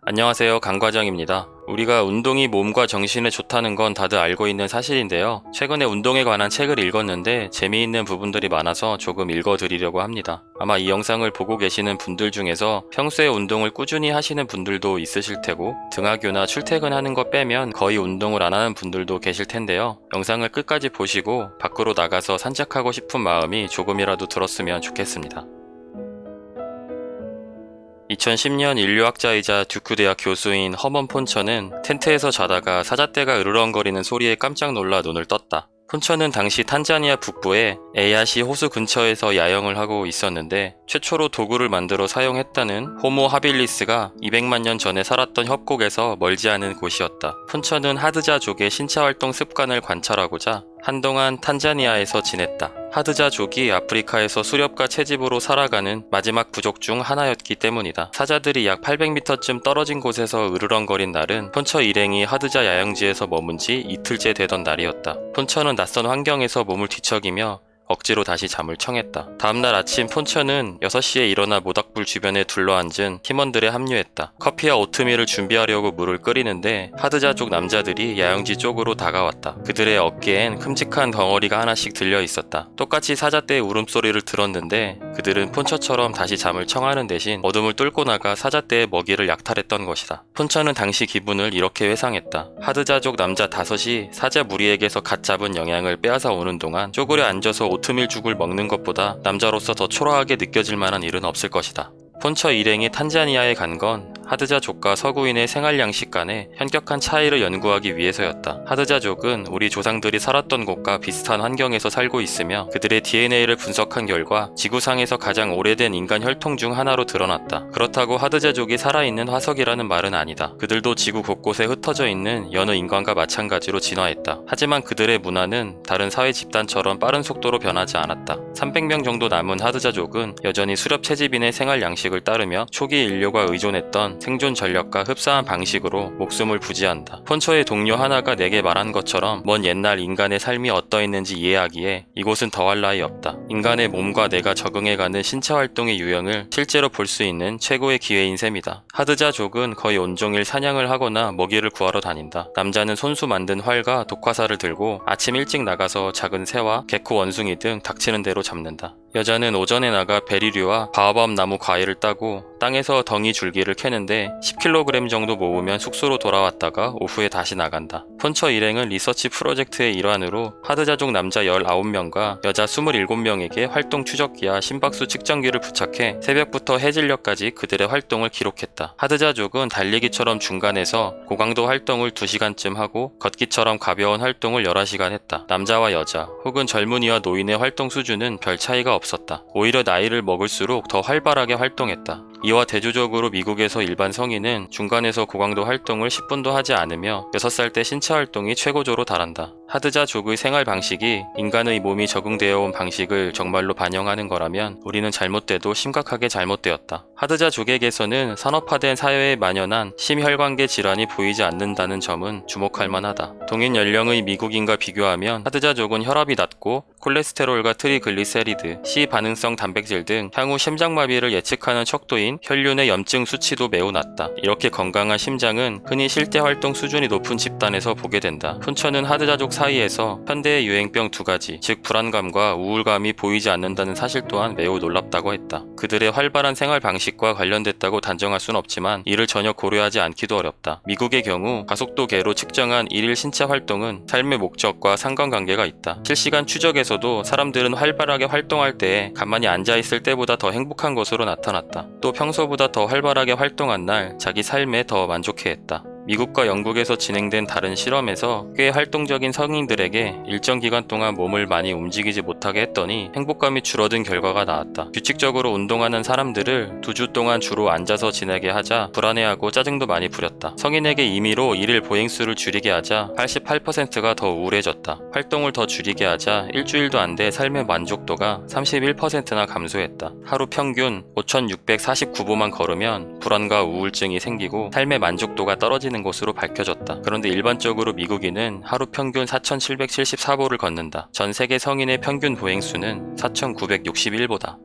안녕하세요. 강과장입니다. 우리가 운동이 몸과 정신에 좋다는 건 다들 알고 있는 사실인데요. 최근에 운동에 관한 책을 읽었는데 재미있는 부분들이 많아서 조금 읽어드리려고 합니다. 아마 이 영상을 보고 계시는 분들 중에서 평소에 운동을 꾸준히 하시는 분들도 있으실 테고 등하교나 출퇴근하는 거 빼면 거의 운동을 안 하는 분들도 계실 텐데요. 영상을 끝까지 보시고 밖으로 나가서 산책하고 싶은 마음이 조금이라도 들었으면 좋겠습니다. 2010년 인류학자이자 듀크 대학 교수인 허먼 폰처는 텐트에서 자다가 사자떼가 으르렁거리는 소리에 깜짝 놀라 눈을 떴다. 폰처는 당시 탄자니아 북부의 에야시 호수 근처에서 야영을 하고 있었는데 최초로 도구를 만들어 사용했다는 호모 하빌리스가 200만 년 전에 살았던 협곡에서 멀지 않은 곳이었다. 폰처는 하드자족의 신체활동 습관을 관찰하고자 한동안 탄자니아에서 지냈다. 하드자족이 아프리카에서 수렵과 채집으로 살아가는 마지막 부족 중 하나였기 때문이다. 사자들이 약 800m쯤 떨어진 곳에서 으르렁거린 날은 폰처 일행이 하드자 야영지에서 머문 지 이틀째 되던 날이었다. 폰처는 낯선 환경에서 몸을 뒤척이며 억지로 다시 잠을 청했다. 다음날 아침 폰처는 6시에 일어나 모닥불 주변에 둘러앉은 팀원들에 합류했다. 커피와 오트밀을 준비하려고 물을 끓이는데 하드자족 남자들이 야영지 쪽으로 다가왔다. 그들의 어깨엔 큼직한 덩어리가 하나씩 들려 있었다. 똑같이 사자떼의 울음소리를 들었는데 그들은 폰처처럼 다시 잠을 청하는 대신 어둠을 뚫고 나가 사자떼의 먹이를 약탈했던 것이다. 폰처는 당시 기분을 이렇게 회상했다. 하드자족 남자 5이 사자 무리에게서 갓 잡은 영양을 빼앗아 오는 동안 쪼그려 앉아서 오트밀 죽을 먹는 것보다 남자로서 더 초라하게 느껴질 만한 일은 없을 것이다. 폰처 일행이 탄자니아에 간 건 하드자족과 서구인의 생활 양식 간의 현격한 차이를 연구하기 위해서였다. 하드자족은 우리 조상들이 살았던 곳과 비슷한 환경에서 살고 있으며 그들의 DNA를 분석한 결과 지구상에서 가장 오래된 인간 혈통 중 하나로 드러났다. 그렇다고 하드자족이 살아있는 화석이라는 말은 아니다. 그들도 지구 곳곳에 흩어져 있는 여느 인간과 마찬가지로 진화했다. 하지만 그들의 문화는 다른 사회 집단처럼 빠른 속도로 변하지 않았다. 300명 정도 남은 하드자족은 여전히 수렵 채집인의 생활 양식을 따르며 초기 인류가 의존했던 생존 전략과 흡사한 방식으로 목숨을 부지한다. 폰처의 동료 하나가 내게 말한 것처럼 먼 옛날 인간의 삶이 어떠했는지 이해하기에 이곳은 더할 나위 없다. 인간의 몸과 뇌가 적응해가는 신체 활동의 유형을 실제로 볼 수 있는 최고의 기회인 셈이다. 하드자족은 거의 온종일 사냥을 하거나 먹이를 구하러 다닌다. 남자는 손수 만든 활과 독화살을 들고 아침 일찍 나가서 작은 새와 개코 원숭이 등 닥치는 대로 잡는다. 여자는 오전에 나가 베리류와 바오밥 나무 과일을 따고 땅에서 덩이 줄기를 캐는데 10kg 정도 모으면 숙소로 돌아왔다가 오후에 다시 나간다. 폰처 일행은 리서치 프로젝트의 일환으로 하드자족 남자 19명과 여자 27명에게 활동 추적기와 심박수 측정기를 부착해 새벽부터 해질녘까지 그들의 활동을 기록했다. 하드자족은 달리기처럼 중간에서 고강도 활동을 2시간쯤 하고 걷기처럼 가벼운 활동을 11시간 했다. 남자와 여자 혹은 젊은이와 노인의 활동 수준은 별 차이가 없었다. 오히려 나이를 먹을수록 더 활발하게 활동했다. 이와 대조적으로 미국에서 일반 성인은 중간에서 고강도 활동을 10분도 하지 않으며 6살 때 신체 활동이 최고조로 달한다. 하드자족의 생활 방식이 인간의 몸이 적응되어 온 방식을 정말로 반영하는 거라면 우리는 잘못돼도 심각하게 잘못되었다. 하드자족에게서는 산업화된 사회에 만연한 심혈관계 질환이 보이지 않는다는 점은 주목할 만하다. 동일 연령의 미국인과 비교하면 하드자족은 혈압이 낮고 콜레스테롤과 트리글리세리드, C 반응성 단백질 등 향후 심장마비를 예측하는 척도인 혈륜의 염증 수치도 매우 낮다. 이렇게 건강한 심장은 흔히 실대 활동 수준이 높은 집단에서 보게 된다. 폰처는 하드자족 사이에서 현대의 유행병 2가지, 즉 불안감과 우울감이 보이지 않는다는 사실 또한 매우 놀랍다고 했다. 그들의 활발한 생활 방식과 관련됐다고 단정할 순 없지만 이를 전혀 고려하지 않기도 어렵다. 미국의 경우 가속도계로 측정한 일일 신체 활동은 삶의 목적과 상관관계가 있다. 실시간 추적에서도 사람들은 활발하게 활동할 때에 가만히 앉아있을 때보다 더 행복한 것으로 나타났다. 또 평소보다 더 활발하게 활동한 날 자기 삶에 더 만족해했다. 미국과 영국에서 진행된 다른 실험에서 꽤 활동적인 성인들에게 일정 기간 동안 몸을 많이 움직이지 못하게 했더니 행복감이 줄어든 결과가 나왔다. 규칙적으로 운동하는 사람들을 2주 동안 주로 앉아서 지내게 하자 불안해하고 짜증도 많이 부렸다. 성인에게 임의로 일일 보행수를 줄이게 하자 88%가 더 우울해졌다. 활동을 더 줄이게 하자 일주일도 안 돼 삶의 만족도가 31%나 감소했다. 하루 평균 5,649보만 걸으면 불안과 우울증이 생기고 삶의 만족도가 떨어지는 것으로 밝혀졌다. 그런데 일반적으로 미국인은 하루 평균 4,774보를 걷는다. 전 세계 성인의 평균 보행수는 4,961보다.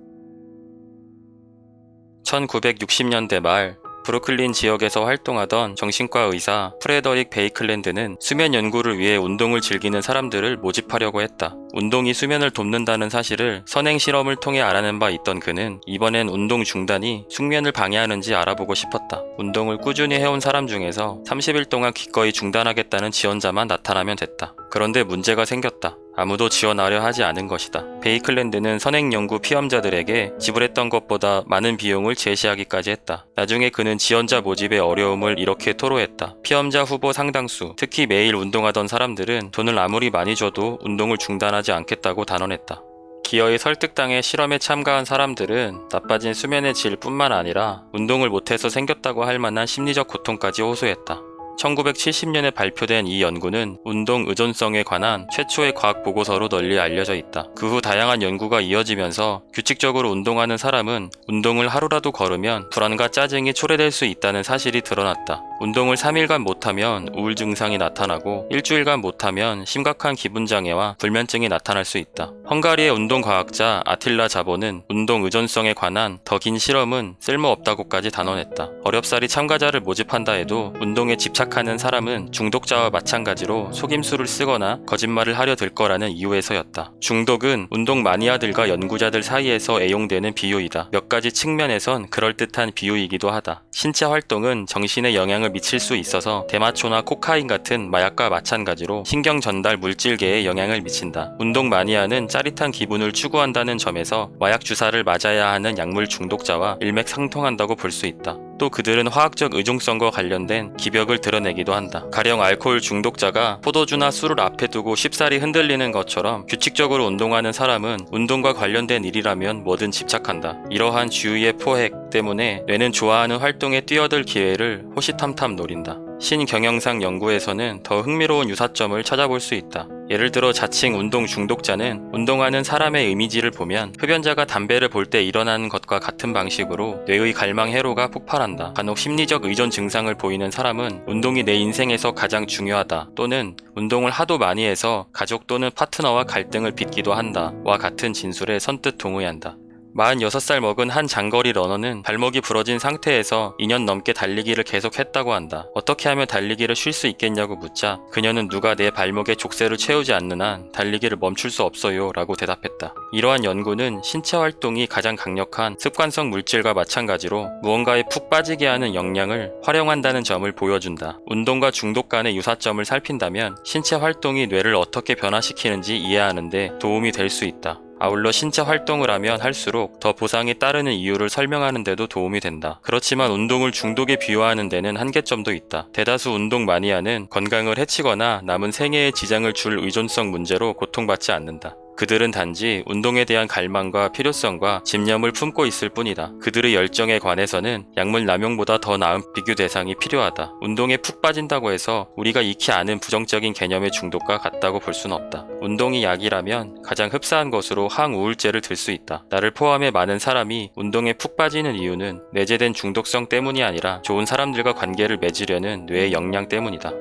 1960년대 말 브루클린 지역에서 활동하던 정신과 의사 프레더릭 베이클랜드는 수면 연구를 위해 운동을 즐기는 사람들을 모집하려고 했다. 운동이 수면을 돕는다는 사실을 선행 실험을 통해 알아낸 바 있던 그는 이번엔 운동 중단이 숙면을 방해하는지 알아보고 싶었다. 운동을 꾸준히 해온 사람 중에서 30일 동안 기꺼이 중단하겠다는 지원자만 나타나면 됐다. 그런데 문제가 생겼다. 아무도 지원하려 하지 않은 것이다. 베이클랜드는 선행연구 피험자들에게 지불했던 것보다 많은 비용을 제시하기까지 했다. 나중에 그는 지원자 모집의 어려움을 이렇게 토로했다. 피험자 후보 상당수, 특히 매일 운동하던 사람들은 돈을 아무리 많이 줘도 운동을 중단하지 않겠다고 단언했다. 기어이 설득당해 실험에 참가한 사람들은 나빠진 수면의 질뿐만 아니라 운동을 못해서 생겼다고 할 만한 심리적 고통까지 호소했다. 1970년에 발표된 이 연구는 운동 의존성에 관한 최초의 과학 보고서로 널리 알려져 있다. 그 후 다양한 연구가 이어지면서 규칙적으로 운동하는 사람은 운동을 하루라도 걸으면 불안과 짜증이 초래될 수 있다는 사실이 드러났다. 운동을 3일간 못하면 우울 증상이 나타나고 일주일간 못하면 심각한 기분장애와 불면증이 나타날 수 있다. 헝가리의 운동과학자 아틸라 자보는 운동 의존성에 관한 더 긴 실험은 쓸모없다고까지 단언했다. 어렵사리 참가자를 모집한다 해도 운동에 집착하는 사람은 중독자와 마찬가지로 속임수를 쓰거나 거짓말을 하려 들 거라는 이유에서였다. 중독은 운동 마니아들과 연구자들 사이에서 애용되는 비유이다. 몇 가지 측면에선 그럴듯한 비유이기도 하다. 신체 활동은 정신에 영향을 미칠 수 있어서 대마초나 코카인 같은 마약과 마찬가지로 신경 전달 물질계에 영향을 미친다. 운동 마니아는 짜릿한 기분을 추구한다는 점에서 마약 주사를 맞아야 하는 약물 중독자와 일맥상통한다고 볼 수 있다. 또 그들은 화학적 의존성과 관련된 기벽을 드러내기도 한다. 가령 알코올 중독자가 포도주나 술을 앞에 두고 쉽사리 흔들리는 것처럼 규칙적으로 운동하는 사람은 운동과 관련된 일이라면 뭐든 집착한다. 이러한 주의의 포획 때문에 뇌는 좋아하는 활동에 뛰어들 기회를 호시탐탐 노린다. 신경영상 연구에서는 더 흥미로운 유사점을 찾아볼 수 있다. 예를 들어 자칭 운동 중독자는 운동하는 사람의 이미지를 보면 흡연자가 담배를 볼 때 일어나는 것과 같은 방식으로 뇌의 갈망 회로가 폭발한다. 간혹 심리적 의존 증상을 보이는 사람은 운동이 내 인생에서 가장 중요하다 또는 운동을 하도 많이 해서 가족 또는 파트너와 갈등을 빚기도 한다 와 같은 진술에 선뜻 동의한다. 46살 먹은 한 장거리 러너는 발목이 부러진 상태에서 2년 넘게 달리기를 계속했다고 한다. 어떻게 하면 달리기를 쉴 수 있겠냐고 묻자 그녀는 누가 내 발목에 족쇄를 채우지 않는 한 달리기를 멈출 수 없어요 라고 대답했다. 이러한 연구는 신체 활동이 가장 강력한 습관성 물질과 마찬가지로 무언가에 푹 빠지게 하는 역량을 활용한다는 점을 보여준다. 운동과 중독 간의 유사점을 살핀다면 신체 활동이 뇌를 어떻게 변화시키는지 이해하는 데 도움이 될 수 있다. 아울러 신체 활동을 하면 할수록 더 보상이 따르는 이유를 설명하는 데도 도움이 된다. 그렇지만 운동을 중독에 비유하는 데는 한계점도 있다. 대다수 운동 마니아는 건강을 해치거나 남은 생애에 지장을 줄 의존성 문제로 고통받지 않는다. 그들은 단지 운동에 대한 갈망과 필요성과 집념을 품고 있을 뿐이다. 그들의 열정에 관해서는 약물 남용보다 더 나은 비교 대상이 필요하다. 운동에 푹 빠진다고 해서 우리가 익히 아는 부정적인 개념의 중독과 같다고 볼 수는 없다. 운동이 약이라면 가장 흡사한 것으로 항우울제를 들 수 있다. 나를 포함해 많은 사람이 운동에 푹 빠지는 이유는 내재된 중독성 때문이 아니라 좋은 사람들과 관계를 맺으려는 뇌의 역량 때문이다.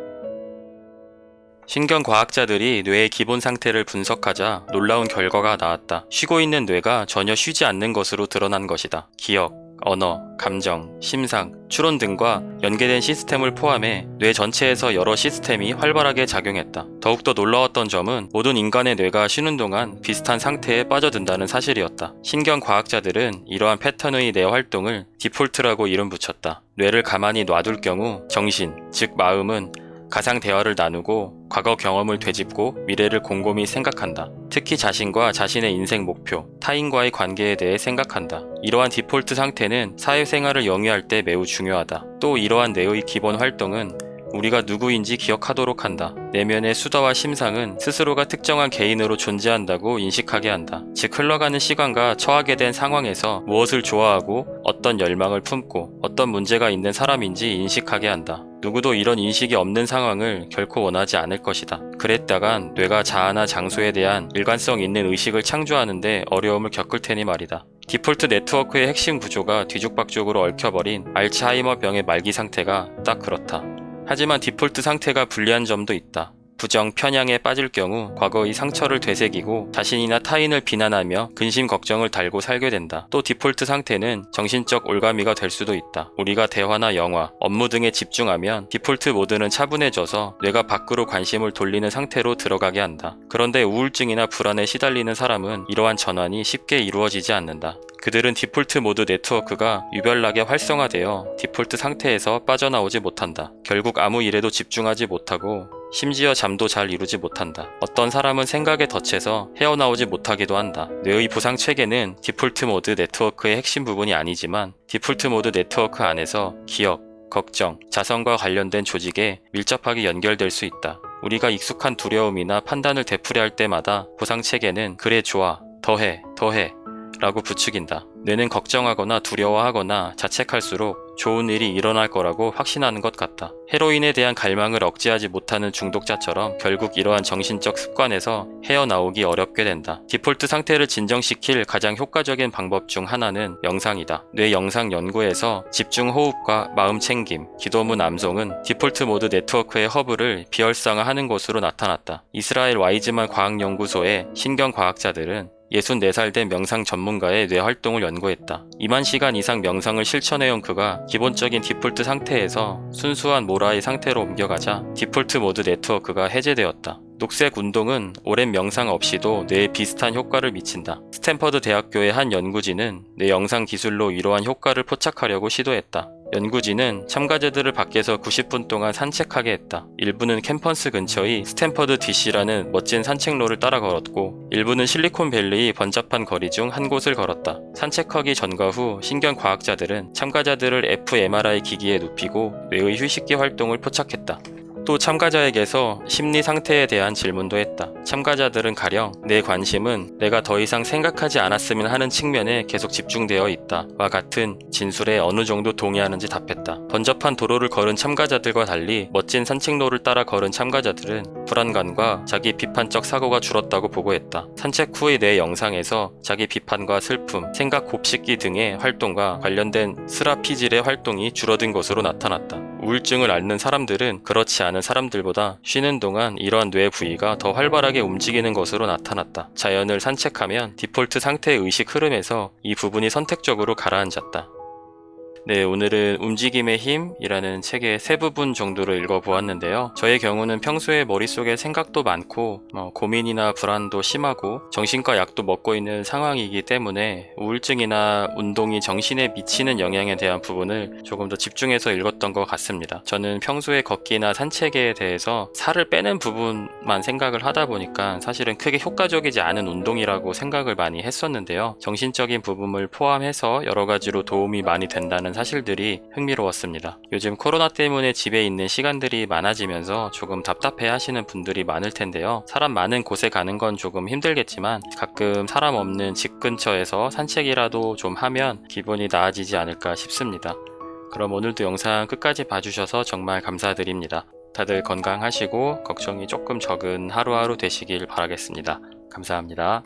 신경과학자들이 뇌의 기본 상태를 분석하자 놀라운 결과가 나왔다. 쉬고 있는 뇌가 전혀 쉬지 않는 것으로 드러난 것이다. 기억, 언어, 감정, 심상, 추론 등과 연계된 시스템을 포함해 뇌 전체에서 여러 시스템이 활발하게 작용했다. 더욱더 놀라웠던 점은 모든 인간의 뇌가 쉬는 동안 비슷한 상태에 빠져든다는 사실이었다. 신경과학자들은 이러한 패턴의 뇌 활동을 디폴트라고 이름 붙였다. 뇌를 가만히 놔둘 경우 정신, 즉 마음은 가상 대화를 나누고 과거 경험을 되짚고 미래를 곰곰이 생각한다. 특히 자신과 자신의 인생 목표, 타인과의 관계에 대해 생각한다. 이러한 디폴트 상태는 사회생활을 영위할 때 매우 중요하다. 또 이러한 뇌의 기본 활동은 우리가 누구인지 기억하도록 한다. 내면의 수다와 심상은 스스로가 특정한 개인으로 존재한다고 인식하게 한다. 즉 흘러가는 시간과 처하게 된 상황에서 무엇을 좋아하고 어떤 열망을 품고 어떤 문제가 있는 사람인지 인식하게 한다. 누구도 이런 인식이 없는 상황을 결코 원하지 않을 것이다. 그랬다간 뇌가 자아나 장소에 대한 일관성 있는 의식을 창조하는데 어려움을 겪을 테니 말이다. 디폴트 네트워크의 핵심 구조가 뒤죽박죽으로 얽혀버린 알츠하이머 병의 말기 상태가 딱 그렇다. 하지만 디폴트 상태가 불리한 점도 있다. 부정, 편향에 빠질 경우 과거의 상처를 되새기고 자신이나 타인을 비난하며 근심 걱정을 달고 살게 된다. 또 디폴트 상태는 정신적 올가미가 될 수도 있다. 우리가 대화나 영화, 업무 등에 집중하면 디폴트 모드는 차분해져서 뇌가 밖으로 관심을 돌리는 상태로 들어가게 한다. 그런데 우울증이나 불안에 시달리는 사람은 이러한 전환이 쉽게 이루어지지 않는다. 그들은 디폴트 모드 네트워크가 유별나게 활성화되어 디폴트 상태에서 빠져나오지 못한다. 결국 아무 일에도 집중하지 못하고 심지어 잠도 잘 이루지 못한다. 어떤 사람은 생각에 덧해서 헤어나오지 못하기도 한다. 뇌의 부상 체계는 디폴트 모드 네트워크의 핵심 부분이 아니지만 디폴트 모드 네트워크 안에서 기억, 걱정, 자성과 관련된 조직에 밀접하게 연결될 수 있다. 우리가 익숙한 두려움이나 판단을 되풀이할 때마다 보상 체계는 그래 좋아, 더해 라고 부추긴다. 뇌는 걱정하거나 두려워하거나 자책할수록 좋은 일이 일어날 거라고 확신하는 것 같다. 헤로인에 대한 갈망을 억제하지 못하는 중독자처럼 결국 이러한 정신적 습관에서 헤어나오기 어렵게 된다. 디폴트 상태를 진정시킬 가장 효과적인 방법 중 하나는 명상이다. 뇌 영상 연구에서 집중 호흡과 마음 챙김, 기도문 암송은 디폴트 모드 네트워크의 허브를 비활성화하는 것으로 나타났다. 이스라엘 와이즈만 과학연구소의 신경과학자들은 64살 된 명상 전문가의 뇌 활동을 연구했다. 2만 시간 이상 명상을 실천해온 그가 기본적인 디폴트 상태에서 순수한 모라의 상태로 옮겨가자 디폴트 모드 네트워크가 해제되었다. 녹색 운동은 오랜 명상 없이도 뇌에 비슷한 효과를 미친다. 스탠퍼드 대학교의 한 연구진은 뇌 영상 기술로 이러한 효과를 포착하려고 시도했다. 연구진은 참가자들을 밖에서 90분 동안 산책하게 했다. 일부는 캠퍼스 근처의 스탠퍼드 DC라는 멋진 산책로를 따라 걸었고 일부는 실리콘밸리의 번잡한 거리 중 한 곳을 걸었다. 산책하기 전과 후 신경과학자들은 참가자들을 fMRI 기기에 눕히고 뇌의 휴식기 활동을 포착했다. 또 참가자에게서 심리 상태에 대한 질문도 했다. 참가자들은 가령 내 관심은 내가 더 이상 생각하지 않았으면 하는 측면에 계속 집중되어 있다와 같은 진술에 어느 정도 동의하는지 답했다. 번잡한 도로를 걸은 참가자들과 달리 멋진 산책로를 따라 걸은 참가자들은 불안감과 자기 비판적 사고가 줄었다고 보고했다. 산책 후의 내 영상에서 자기 비판과 슬픔, 생각 곱씹기 등의 활동과 관련된 스라피질의 활동이 줄어든 것으로 나타났다. 우울증을 앓는 사람들은 그렇지 않은 사람들보다 쉬는 동안 이러한 뇌 부위가 더 활발하게 움직이는 것으로 나타났다. 자연을 산책하면 디폴트 상태의 의식 흐름에서 이 부분이 선택적으로 가라앉았다. 네, 오늘은 움직임의 힘이라는 책의 세 부분 정도를 읽어보았는데요. 저의 경우는 평소에 머릿속에 생각도 많고 고민이나 불안도 심하고 정신과 약도 먹고 있는 상황이기 때문에 우울증이나 운동이 정신에 미치는 영향에 대한 부분을 조금 더 집중해서 읽었던 것 같습니다. 저는 평소에 걷기나 산책에 대해서 살을 빼는 부분만 생각을 하다 보니까 사실은 크게 효과적이지 않은 운동이라고 생각을 많이 했었는데요. 정신적인 부분을 포함해서 여러 가지로 도움이 많이 된다는 사실들이 흥미로웠습니다. 요즘 코로나 때문에 집에 있는 시간들이 많아지면서 조금 답답해 하시는 분들이 많을 텐데요. 사람 많은 곳에 가는 건 조금 힘들겠지만 가끔 사람 없는 집 근처에서 산책이라도 좀 하면 기분이 나아지지 않을까 싶습니다. 그럼 오늘도 영상 끝까지 봐주셔서 정말 감사드립니다. 다들 건강하시고 걱정이 조금 적은 하루하루 되시길 바라겠습니다. 감사합니다.